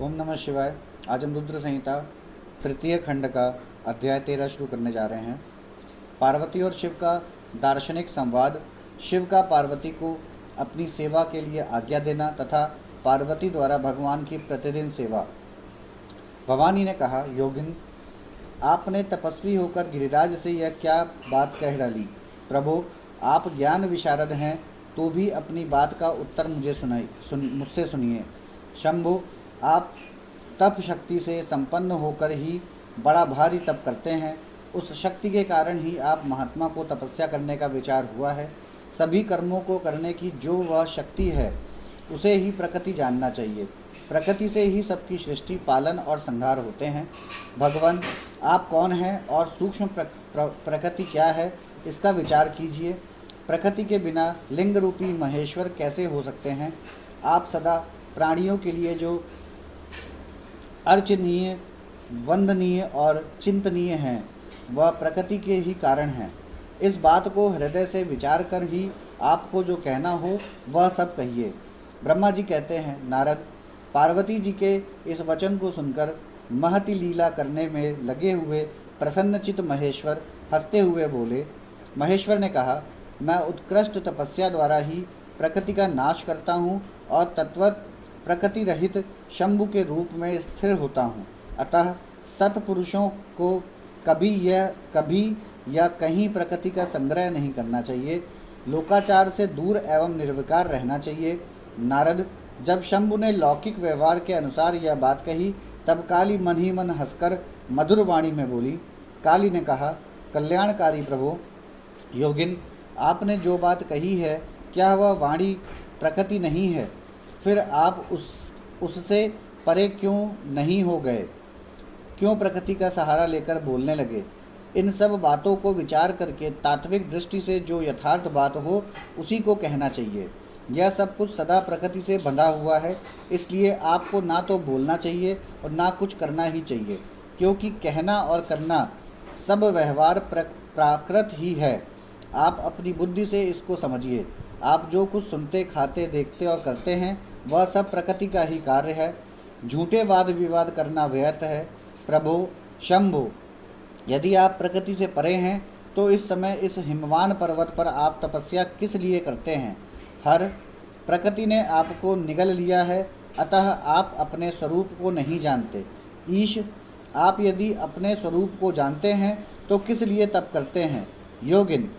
ओम नमः शिवाय। आज हम रुद्र संहिता तृतीय खंड का अध्याय 13 शुरू करने जा रहे हैं। पार्वती और शिव का दार्शनिक संवाद। शिव का पार्वती को अपनी सेवा के लिए आज्ञा देना तथा पार्वती द्वारा भगवान की प्रतिदिन सेवा। भवानी ने कहा, योगिन, आपने तपस्वी होकर गिरिराज से यह क्या बात कह डाली। प्रभु, आप ज्ञान विशारद हैं, तो भी अपनी बात का उत्तर मुझसे सुनिए। शंभु, आप तप शक्ति से संपन्न होकर ही बड़ा भारी तप करते हैं। उस शक्ति के कारण ही आप महात्मा को तपस्या करने का विचार हुआ है। सभी कर्मों को करने की जो वह शक्ति है, उसे ही प्रकृति जानना चाहिए। प्रकृति से ही सबकी सृष्टि, पालन और संहार होते हैं। भगवान, आप कौन हैं और सूक्ष्म प्रकृति क्या है, इसका विचार कीजिए। प्रकृति के बिना लिंग रूपी महेश्वर कैसे हो सकते हैं। आप सदा प्राणियों के लिए जो अर्चनीय, वंदनीय और चिंतनीय हैं, वह प्रकृति के ही कारण हैं। इस बात को हृदय से विचार कर ही आपको जो कहना हो वह सब कहिए। ब्रह्मा जी कहते हैं, नारद, पार्वती जी के इस वचन को सुनकर महती लीला करने में लगे हुए प्रसन्नचित महेश्वर हंसते हुए बोले। महेश्वर ने कहा, मैं उत्कृष्ट तपस्या द्वारा ही प्रकृति का नाश करता हूँ और तत्वत प्रकृति रहित शंभु के रूप में स्थिर होता हूँ। अतः सत्पुरुषों को कभी या कहीं प्रकृति का संग्रह नहीं करना चाहिए। लोकाचार से दूर एवं निर्विकार रहना चाहिए। नारद, जब शंभु ने लौकिक व्यवहार के अनुसार यह बात कही, तब काली मन ही मन हंसकर मधुर वाणी में बोली। काली ने कहा, कल्याणकारी प्रभु, योगिन, आपने जो बात कही है, क्या वह वाणी प्रकृति नहीं है? फिर आप उससे परे क्यों नहीं हो गए? क्यों प्रकृति का सहारा लेकर बोलने लगे? इन सब बातों को विचार करके तात्विक दृष्टि से जो यथार्थ बात हो उसी को कहना चाहिए। यह सब कुछ सदा प्रकृति से बंधा हुआ है, इसलिए आपको ना तो बोलना चाहिए और ना कुछ करना ही चाहिए, क्योंकि कहना और करना सब व्यवहार प्राकृत ही है। आप अपनी बुद्धि से इसको समझिए। आप जो कुछ सुनते, खाते, देखते और करते हैं, वह सब प्रकृति का ही कार्य है। झूठे वाद विवाद करना व्यर्थ है। प्रभु शंभु, यदि आप प्रकृति से परे हैं तो इस समय इस हिमवान पर्वत पर आप तपस्या किस लिए करते हैं? हर प्रकृति ने आपको निगल लिया है, अतः आप अपने स्वरूप को नहीं जानते। ईश, आप यदि अपने स्वरूप को जानते हैं तो किस लिए तप करते हैं? योगिन,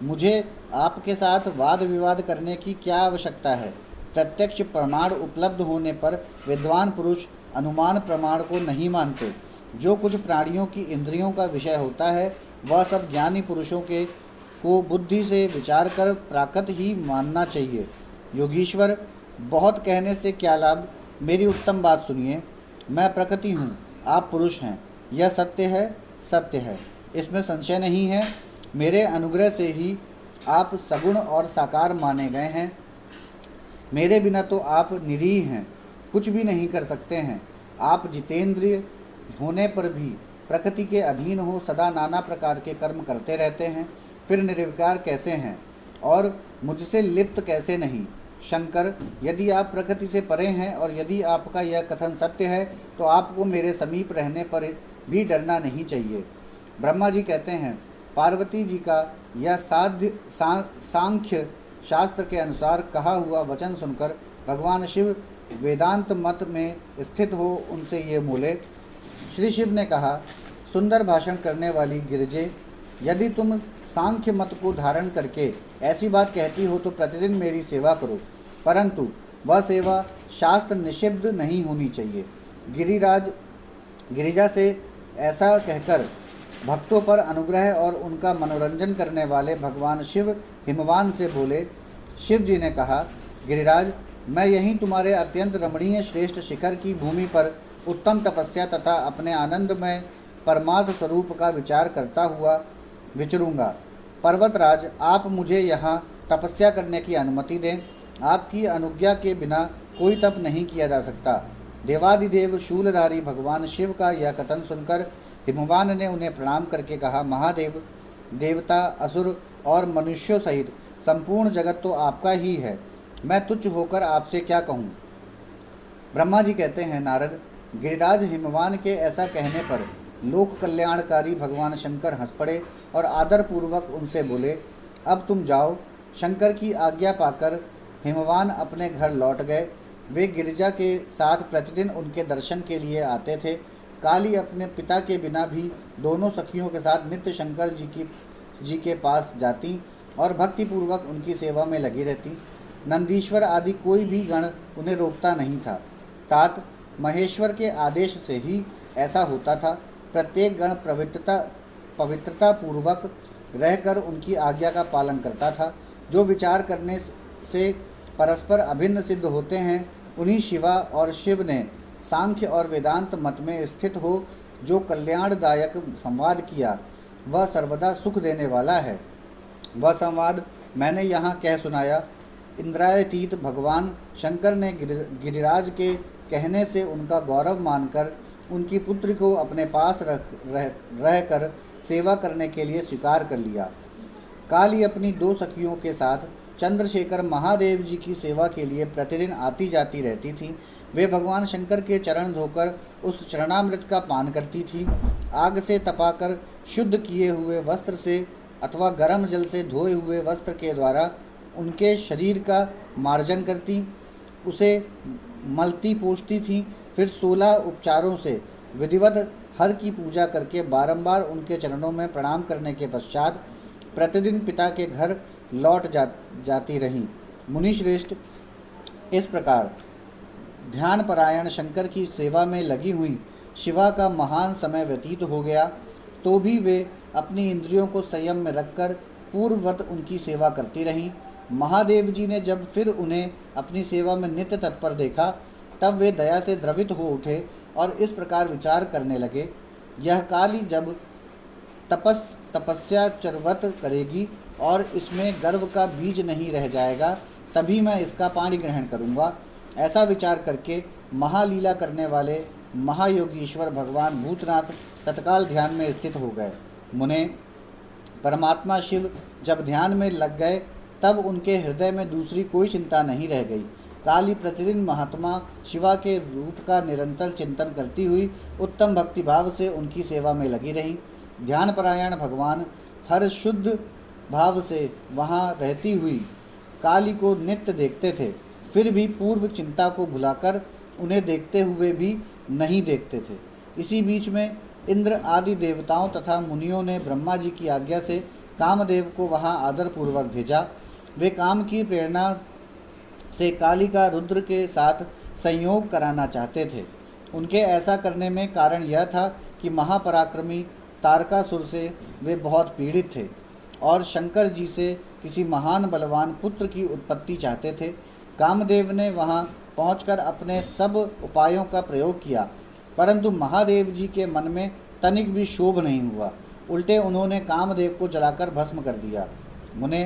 मुझे आपके साथ वाद विवाद करने की क्या आवश्यकता है? प्रत्यक्ष प्रमाण उपलब्ध होने पर विद्वान पुरुष अनुमान प्रमाण को नहीं मानते। जो कुछ प्राणियों की इंद्रियों का विषय होता है, वह सब ज्ञानी पुरुषों को बुद्धि से विचार कर प्राकृत ही मानना चाहिए। योगीश्वर, बहुत कहने से क्या लाभ? मेरी उत्तम बात सुनिए। मैं प्रकृति हूँ, आप पुरुष हैं। यह सत्य है, सत्य है, इसमें संशय नहीं है। मेरे अनुग्रह से ही आप सगुण और साकार माने गए हैं। मेरे बिना तो आप निरीह हैं, कुछ भी नहीं कर सकते हैं। आप जितेंद्रिय होने पर भी प्रकृति के अधीन हो सदा नाना प्रकार के कर्म करते रहते हैं, फिर निर्विकार कैसे हैं और मुझसे लिप्त कैसे नहीं? शंकर, यदि आप प्रकृति से परे हैं और यदि आपका यह कथन सत्य है, तो आपको मेरे समीप रहने पर भी डरना नहीं चाहिए। ब्रह्मा जी कहते हैं, पार्वती जी का यह सांख्य शास्त्र के अनुसार कहा हुआ वचन सुनकर भगवान शिव वेदांत मत में स्थित हो उनसे ये बोले। श्री शिव ने कहा, सुंदर भाषण करने वाली गिरिजे, यदि तुम सांख्य मत को धारण करके ऐसी बात कहती हो तो प्रतिदिन मेरी सेवा करो, परंतु वह सेवा शास्त्र निषिद्ध नहीं होनी चाहिए। गिरिजा से ऐसा कहकर भक्तों पर अनुग्रह और उनका मनोरंजन करने वाले भगवान शिव हिमवान से बोले। शिव जी ने कहा, गिरिराज, मैं यहीं तुम्हारे अत्यंत रमणीय श्रेष्ठ शिखर की भूमि पर उत्तम तपस्या तथा अपने आनंदमय परमार्थ स्वरूप का विचार करता हुआ विचरूंगा। पर्वतराज, आप मुझे यहाँ तपस्या करने की अनुमति दें। आपकी अनुज्ञा के बिना कोई तप नहीं किया जा सकता। देवादिदेव शूलधारी भगवान शिव का यह कथन सुनकर हिमवान ने उन्हें प्रणाम करके कहा, महादेव, देवता, असुर और मनुष्यों सहित संपूर्ण जगत तो आपका ही है। मैं तुच्छ होकर आपसे क्या कहूँ? ब्रह्मा जी कहते हैं, नारद, गिरिराज हिमवान के ऐसा कहने पर लोक कल्याणकारी भगवान शंकर हंस पड़े और आदरपूर्वक उनसे बोले, अब तुम जाओ। शंकर की आज्ञा पाकर हिमवान अपने घर लौट गए। वे गिरिजा के साथ प्रतिदिन उनके दर्शन के लिए आते थे। काली अपने पिता के बिना भी दोनों सखियों के साथ नित्य शंकर जी के पास जाती और भक्तिपूर्वक उनकी सेवा में लगी रहती। नंदीश्वर आदि कोई भी गण उन्हें रोकता नहीं था। तात महेश्वर के आदेश से ही ऐसा होता था। प्रत्येक गण पवित्रता पूर्वक रहकर उनकी आज्ञा का पालन करता था। जो विचार करने से परस्पर अभिन्न सिद्ध होते हैं, उन्हीं शिवा और शिव ने सांख्य और वेदांत मत में स्थित हो जो कल्याणदायक संवाद किया, वह सर्वदा सुख देने वाला है। वह संवाद मैंने यहाँ कह सुनाया। इंद्रायतीत भगवान शंकर ने गिरिराज के कहने से उनका गौरव मानकर उनकी पुत्री को अपने पास रहकर सेवा करने के लिए स्वीकार कर लिया। काली अपनी दो सखियों के साथ चंद्रशेखर महादेव जी की सेवा के लिए प्रतिदिन आती जाती रहती थी। वे भगवान शंकर के चरण धोकर उस चरणामृत का पान करती थी। आग से तपाकर शुद्ध किए हुए वस्त्र से अथवा गर्म जल से धोए हुए वस्त्र के द्वारा उनके शरीर का मार्जन करती, उसे मलती पोंछती थी। फिर 16 उपचारों से विधिवत हर की पूजा करके बारंबार उनके चरणों में प्रणाम करने के पश्चात प्रतिदिन पिता के घर लौट जाती रहीं। मुनिश्रेष्ठ, इस प्रकार ध्यानपरायण शंकर की सेवा में लगी हुई शिवा का महान समय व्यतीत हो गया, तो भी वे अपनी इंद्रियों को संयम में रखकर पूर्ववत उनकी सेवा करती रहीं। महादेव जी ने जब फिर उन्हें अपनी सेवा में नित्य तत्पर देखा, तब वे दया से द्रवित हो उठे और इस प्रकार विचार करने लगे, यह काली जब तपस्या चरवत करेगी और इसमें गर्व का बीज नहीं रह जाएगा, तभी मैं इसका पानी ग्रहण करूँगा। ऐसा विचार करके महालीला करने वाले महायोगीश्वर भगवान भूतनाथ तत्काल ध्यान में स्थित हो गए। मुने, परमात्मा शिव जब ध्यान में लग गए, तब उनके हृदय में दूसरी कोई चिंता नहीं रह गई। काली प्रतिदिन महात्मा शिवा के रूप का निरंतर चिंतन करती हुई उत्तम भक्तिभाव से उनकी सेवा में लगी रही। ध्यानपरायण भगवान हर शुद्ध भाव से वहाँ रहती हुई काली को नित्य देखते थे, फिर भी पूर्व चिंता को भुलाकर उन्हें देखते हुए भी नहीं देखते थे। इसी बीच में इंद्र आदि देवताओं तथा मुनियों ने ब्रह्मा जी की आज्ञा से कामदेव को वहाँ आदरपूर्वक भेजा। वे काम की प्रेरणा से काली का रुद्र के साथ संयोग कराना चाहते थे। उनके ऐसा करने में कारण यह था कि महापराक्रमी तारकासुर से वे बहुत पीड़ित थे और शंकर जी से किसी महान बलवान पुत्र की उत्पत्ति चाहते थे। कामदेव ने वहां पहुंचकर अपने सब उपायों का प्रयोग किया, परंतु महादेव जी के मन में तनिक भी शोभ नहीं हुआ। उल्टे उन्होंने कामदेव को जलाकर भस्म कर दिया। मुने,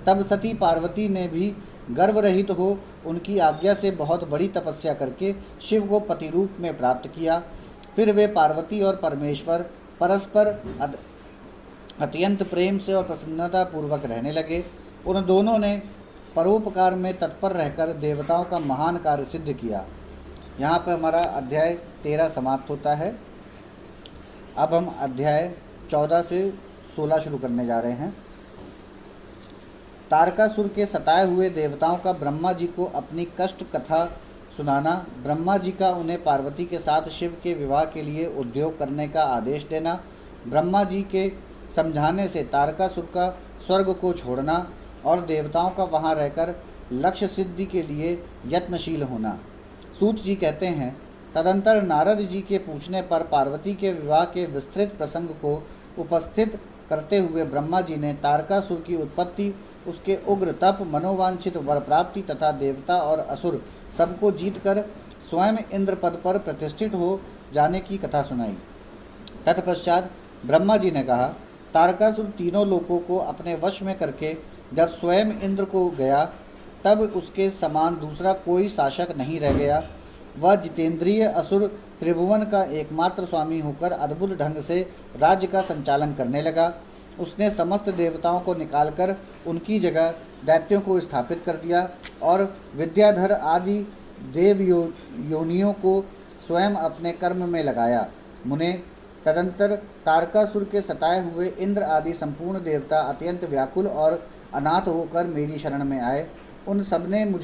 तब सती पार्वती ने भी गर्व रहित हो उनकी आज्ञा से बहुत बड़ी तपस्या करके शिव को पति रूप में प्राप्त किया। फिर वे पार्वती और परमेश्वर परस्पर अत्यंत प्रेम से और प्रसन्नता पूर्वक रहने लगे। उन दोनों ने परोपकार में तत्पर रहकर देवताओं का महान कार्य सिद्ध किया। यहाँ पर हमारा अध्याय 13 समाप्त होता है। अब हम अध्याय 14 से 16 शुरू करने जा रहे हैं। तारकासुर के सताए हुए देवताओं का ब्रह्मा जी को अपनी कष्ट कथा सुनाना, ब्रह्मा जी का उन्हें पार्वती के साथ शिव के विवाह के लिए उद्योग करने का आदेश देना, ब्रह्मा जी के समझाने से तारकासुर का स्वर्ग को छोड़ना और देवताओं का वहां रहकर लक्ष्य सिद्धि के लिए यत्नशील होना। सूत जी कहते हैं, तदंतर नारद जी के पूछने पर पार्वती के विवाह के विस्तृत प्रसंग को उपस्थित करते हुए ब्रह्मा जी ने तारकासुर की उत्पत्ति, उसके उग्र तप, मनोवांछित वर प्राप्ति तथा देवता और असुर सबको जीतकर स्वयं इंद्र पद पर प्रतिष्ठित हो जाने की कथा सुनाई। तत्पश्चात ब्रह्मा जी ने कहा, तारकासुर तीनों लोकों को अपने वश में करके जब स्वयं इंद्र को गया, तब उसके समान दूसरा कोई शासक नहीं रह गया। वह जितेंद्रिय असुर त्रिभुवन का एकमात्र स्वामी होकर अद्भुत ढंग से राज्य का संचालन करने लगा। उसने समस्त देवताओं को निकालकर उनकी जगह दैत्यों को स्थापित कर दिया और विद्याधर आदि योनियों को स्वयं अपने कर्म में लगाया। मुने, तदंतर तारकासुर के सताए हुए इंद्र आदि संपूर्ण देवता अत्यंत व्याकुल और अनाथ होकर मेरी शरण में आए। उन सबने मुझ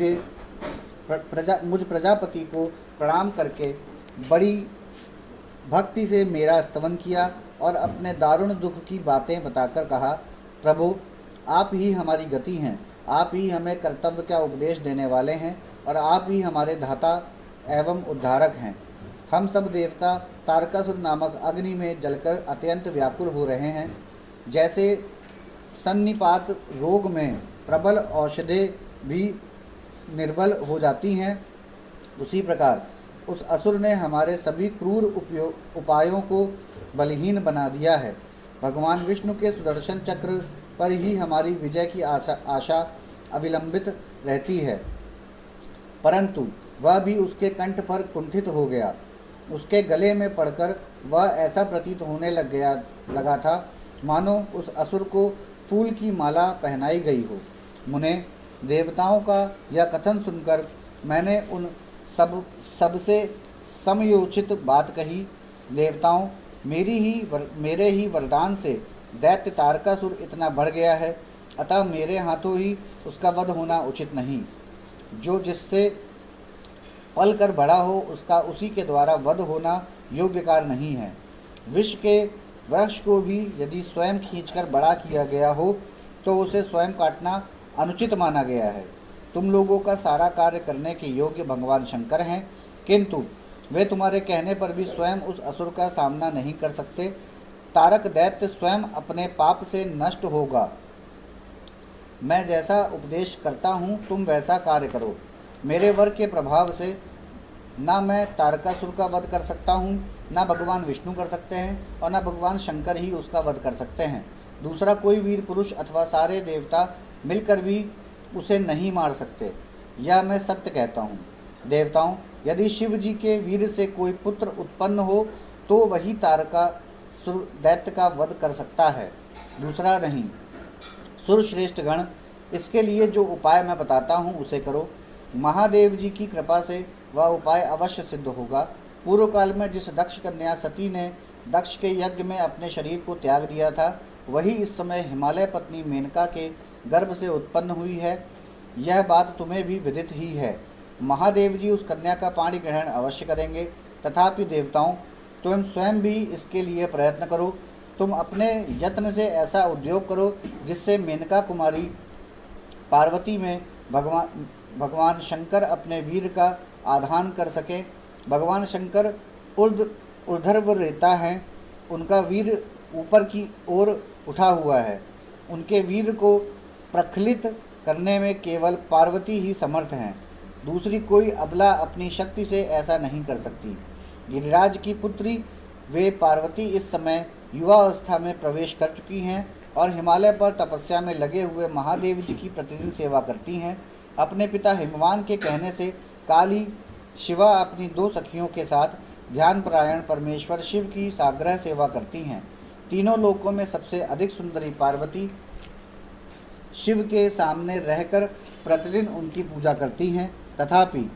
प्रजापति को प्रणाम करके बड़ी भक्ति से मेरा स्तवन किया और अपने दारुण दुख की बातें बताकर कहा, प्रभु आप ही हमारी गति हैं, आप ही हमें कर्तव्य का उपदेश देने वाले हैं और आप ही हमारे धाता एवं उद्धारक हैं। हम सब देवता तारकासुर नामक अग्नि में जलकर अत्यंत व्याकुल हो रहे हैं। जैसे सन्निपात रोग में प्रबल औषधें भी निर्बल हो जाती हैं, उसी प्रकार उस असुर ने हमारे सभी क्रूर उपायों को बलहीन बना दिया है। भगवान विष्णु के सुदर्शन चक्र पर ही हमारी विजय की आशा अविलंबित रहती है, परंतु वह भी उसके कंठ पर कुंठित हो गया। उसके गले में पड़कर वह ऐसा प्रतीत होने लगा था मानो उस असुर को फूल की माला पहनाई गई हो। मुने, देवताओं का यह कथन सुनकर मैंने उन सबसे समयोचित बात कही। देवताओं, मेरे ही वरदान से दैत्य तारकासुर इतना बढ़ गया है, अतः मेरे हाथों ही उसका वध होना उचित नहीं। जो जिससे पल कर बड़ा हो उसका उसी के द्वारा वध होना योग्य कार्य नहीं है। विष के वृक्ष को भी यदि स्वयं खींचकर बड़ा किया गया हो तो उसे स्वयं काटना अनुचित माना गया है। तुम लोगों का सारा कार्य करने के योग्य भगवान शंकर हैं, किंतु वे तुम्हारे कहने पर भी स्वयं उस असुर का सामना नहीं कर सकते। तारक दैत्य स्वयं अपने पाप से नष्ट होगा। मैं जैसा उपदेश करता हूँ तुम वैसा कार्य करो। मेरे वर के प्रभाव से ना मैं तारकासुर का वध कर सकता हूँ, ना भगवान विष्णु कर सकते हैं और ना भगवान शंकर ही उसका वध कर सकते हैं। दूसरा कोई वीर पुरुष अथवा सारे देवता मिलकर भी उसे नहीं मार सकते। यह मैं सत्य कहता हूँ। देवताओं, यदि शिव जी के वीर से कोई पुत्र उत्पन्न हो तो वही तारकासुर दैत्य का वध कर सकता है, दूसरा नहीं। सुरश्रेष्ठ गण, इसके लिए जो उपाय मैं बताता हूँ उसे करो। महादेव जी की कृपा से वह उपाय अवश्य सिद्ध होगा। पूर्व काल में जिस दक्ष कन्या सती ने दक्ष के यज्ञ में अपने शरीर को त्याग दिया था, वही इस समय हिमालय पत्नी मेनका के गर्भ से उत्पन्न हुई है। यह बात तुम्हें भी विदित ही है। महादेव जी उस कन्या का पाणी ग्रहण अवश्य करेंगे। तथापि देवताओं, तुम स्वयं भी इसके लिए प्रयत्न करो। तुम अपने यत्न से ऐसा उद्योग करो जिससे मेनका कुमारी पार्वती में भगवान शंकर अपने वीर का आधान कर सके। भगवान शंकर ऊर्ध्व रेता हैं, उनका वीर ऊपर की ओर उठा हुआ है। उनके वीर को प्रखलित करने में केवल पार्वती ही समर्थ हैं, दूसरी कोई अबला अपनी शक्ति से ऐसा नहीं कर सकती। गिरिराज की पुत्री वे पार्वती इस समय युवावस्था में प्रवेश कर चुकी हैं और हिमालय पर तपस्या में लगे हुए महादेव जी की प्रतिदिन सेवा करती हैं। अपने पिता हिमवान के कहने से काली शिवा अपनी 2 सखियों के साथ ध्यानपरायण परमेश्वर शिव की साग्रह सेवा करती हैं। तीनों लोकों में सबसे अधिक सुंदरी पार्वती शिव के सामने रहकर प्रतिदिन उनकी पूजा करती हैं। तथापि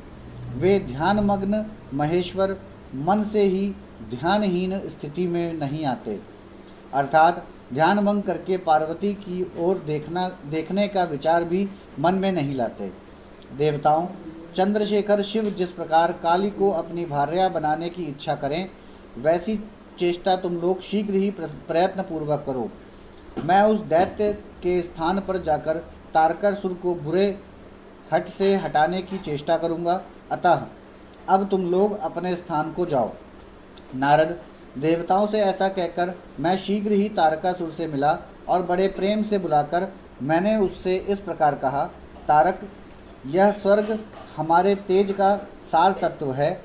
वे ध्यानमग्न महेश्वर मन से ही ध्यानहीन स्थिति में नहीं आते, अर्थात ध्यान भंग करके पार्वती की ओर देखने का विचार भी मन में नहीं लाते। देवताओं, चंद्रशेखर शिव जिस प्रकार काली को अपनी भार्या बनाने की इच्छा करें, वैसी चेष्टा तुम लोग शीघ्र ही प्रयत्न पूर्वक करो। मैं उस दैत्य के स्थान पर जाकर तारकासुर को बुरे हट से हटाने की चेष्टा करूँगा। अतः अब तुम लोग अपने स्थान को जाओ। नारद, देवताओं से ऐसा कहकर मैं शीघ्र ही तारकासुर से मिला और बड़े प्रेम से बुलाकर मैंने उससे इस प्रकार कहा, तारक, यह स्वर्ग हमारे तेज का सार तत्व है,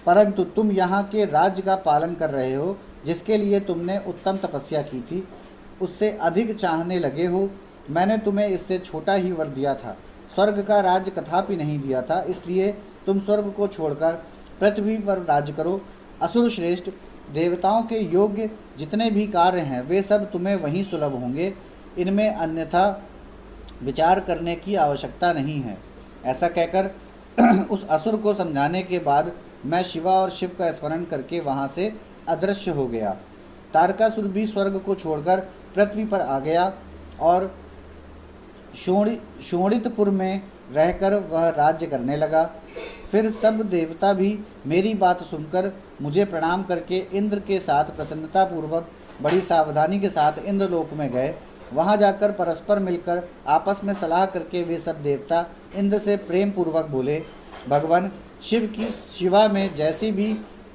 परंतु तुम यहाँ के राज्य का पालन कर रहे हो, जिसके लिए तुमने उत्तम तपस्या की थी, उससे अधिक चाहने लगे हो। मैंने तुम्हें इससे छोटा ही वर दिया था, स्वर्ग का राज्य कदापि नहीं दिया था, इसलिए तुम स्वर्ग को छोड़कर पृथ्वी पर राज्य करो। असुर श्रेष्ठ, देवताओं के योग्य जितने भी कार्य हैं वे सब तुम्हें वहीं सुलभ होंगे, इनमें अन्यथा विचार करने की आवश्यकता नहीं है। ऐसा कहकर उस असुर को समझाने के बाद मैं शिवा और शिव का स्मरण करके वहाँ से अदृश्य हो गया। तारकासुर भी स्वर्ग को छोड़कर पृथ्वी पर आ गया और शोणितपुर में रहकर वह राज्य करने लगा। फिर सब देवता भी मेरी बात सुनकर मुझे प्रणाम करके इंद्र के साथ प्रसन्नतापूर्वक बड़ी सावधानी के साथ इंद्रलोक में गए। वहां जाकर परस्पर मिलकर आपस में सलाह करके वे सब देवता इंद्र से प्रेम पूर्वक बोले, भगवान शिव की शिवा में जैसी भी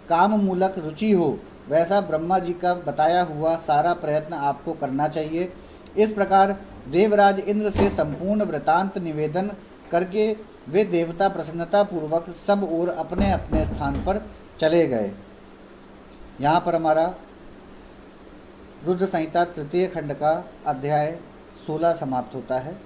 काम मूलक रुचि हो वैसा ब्रह्मा जी का बताया हुआ सारा प्रयत्न आपको करना चाहिए। इस प्रकार देवराज इंद्र से संपूर्ण वृतांत निवेदन करके वे देवता प्रसन्नता पूर्वक सब ओर अपने अपने स्थान पर चले गए। यहाँ पर हमारा रुद्र संहिता तृतीय खंड का अध्याय 16 समाप्त होता है।